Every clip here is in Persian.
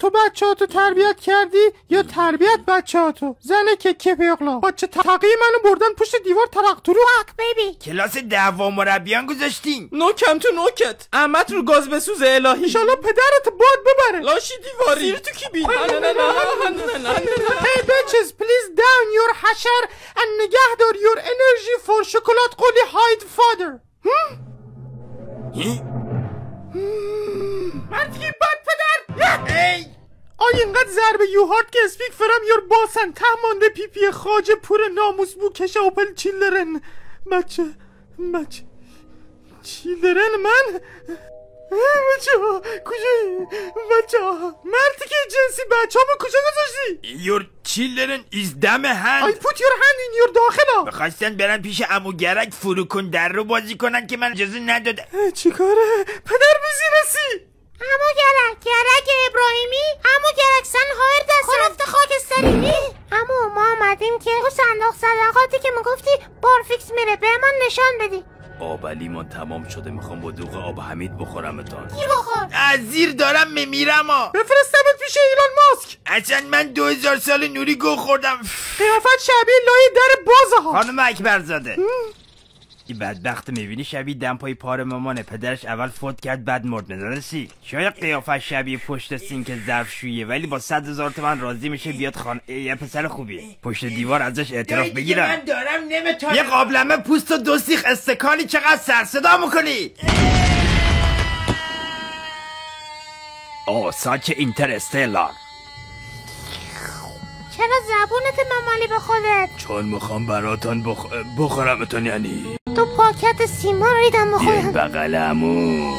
تو بچه‌هاتو تربیت کردی یا تربیت بچه‌هاتو؟ زنه که پیغلا بچه تقی منو بردن پشت دیوار ترقتلو حق بیبی. کلاس دعوا مربیان گذاشتین. نوکم تو نوکت، عمت رو گاز بسوزه الهی. انشالله پدرت باد ببره. لاشی دیواری سیر تو کی بید. Hey bitches please down your حشر and نگهدار your energy for شکلات قلی هاید فادر. مردی بد پدر. ای اینقدر ضربه یو هارد که اسپیک فرام یور باسن ته مانده پی خاجه پور ناموس بو کشه اوپل چیلدرن. بچه چیلدرن من بچه ها کجایی؟ بچه ها مرتی که جنسی بچه ها کجا گذاشتی؟ Your children is damn hand. I put your hand in your داخلا. بخواستن برن پیش عمو گرگ فرو کن در رو بازی کنن که من اجازه ندادم. چی کاره؟ پدر بیزینسی عمو گرگ ابراهیمی، عمو گرگ سن هایر دست رفته خاکستری. عمو ما آمدیم که اون صندوق صدقاتی که میگفتی بارفیکس میره به من نشان بدی. آب لیمون تمام شده، میخوام با دوغ آب حمید بخورمتان. کی بخور؟ از زیر دارم میمیرم ها. بفرستمت پیش ایلان ماسک. اصلا من 2000 سال نوری گو خوردم. قیافت شبیه لای در بازه ها. خانم اکبرزاده این بدبخت میبینی شبیه دمپای پار مامانه. پدرش اول فوت کرد بعد مرد. ندارسی شاید قیافه شبیه پشت سینک ظرفشوییه ولی با 100,000 تومن راضی میشه بیاد خانه. یه پسر خوبیه. پشت دیوار ازش اعتراف بگیرم. من دارم نمیتونم. یه قابلمه پوست و 2 سیخ استکانی چقدر سر صدا میکنی؟ ساچ اینترستلار. چرا زبونت ممالی به خودت؟ چون میخوام براتان بخورمتان. یعنی تو پاکت سیمان ریدم به خودم. بغلمو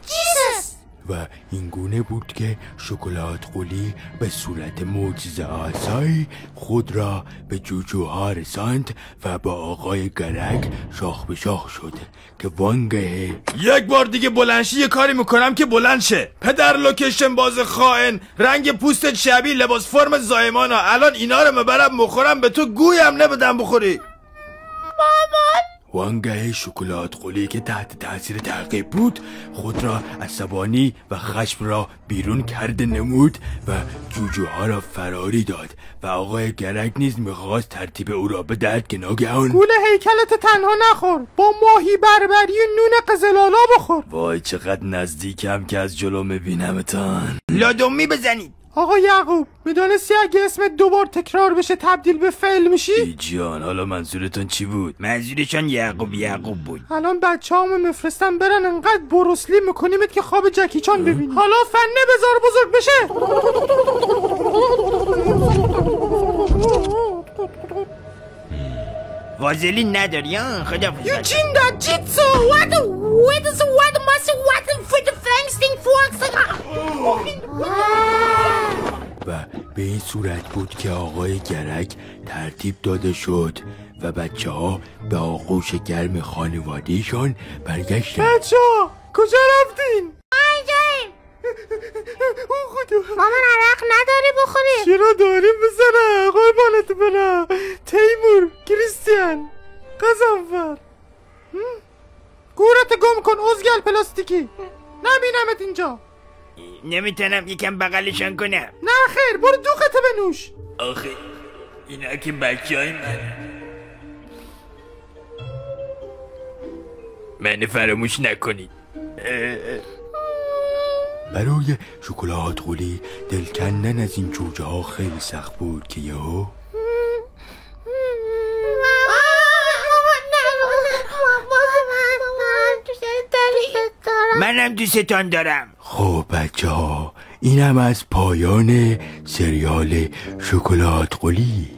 جیسس. و اینگونه بود که شکلات قلی به صورت معجزه آسایی خود را به جوجوها رساند و با آقای گرگ شاخ به شاخ شد که وانگهه یک بار دیگه بلندشی یه کاری میکنم که بلند شه. پدر لوکیشن باز خائن، رنگ پوستت شبیه لباس فرم زایمانا. الان اینا رو مبرم مخورم به تو گویم نبدم بخوری. وانگهه شکلات قلی که تحت تاثیر تعقیب بود خود را عصبانی و خشم را بیرون کرده نمود و جوجوها را فراری داد و آقای گرگ نیز میخواست ترتیب او را بدهد که ناگهان گول هیکلت تنها نخور، با ماهی بربری و نون قزلالا بخور. وای چقدر نزدیکم که از جلو میبینمتان. لادمی بزنید. آقا یعقوب میدونستی اگه اسمت دوبار تکرار بشه تبدیل به فعل میشی؟ ای جان حالا منظورتون چی بود؟ منظورشان یعقوب بود. الان بچه همو میفرستم برن انقدر بروسلی میکنیمت که خواب جکی چان ببینی. حالا فنه بذار بزرگ بشه. وازلین نداری ها؟ خدا یوجین دا جیتسو و به این صورت بود که آقای گرگ ترتیب داده شد و بچه ها به آغوش گرم خانوادهشان برگشتن. بچه ها کجا رفتین؟ اینجاییم. او خدا مامان عرق نداری بخوری؟ چرا داریم بزنه قربانت برم. تیمور کریستیان قزنفر گورت گم کن ازگل پلاستیکی. نبینمت اینجا. نمیتونم یکم بغلشان کنم. نه خیر برو دوغت بنوش. آخه اینا که بچه های من فراموش نکنید. برای شکلات قلی دل کندن از این جوجه ها خیلی سخت بود که یهو منم دوستتان دارم. خب بچه ها اینم از پایان سریال شکلات قلی.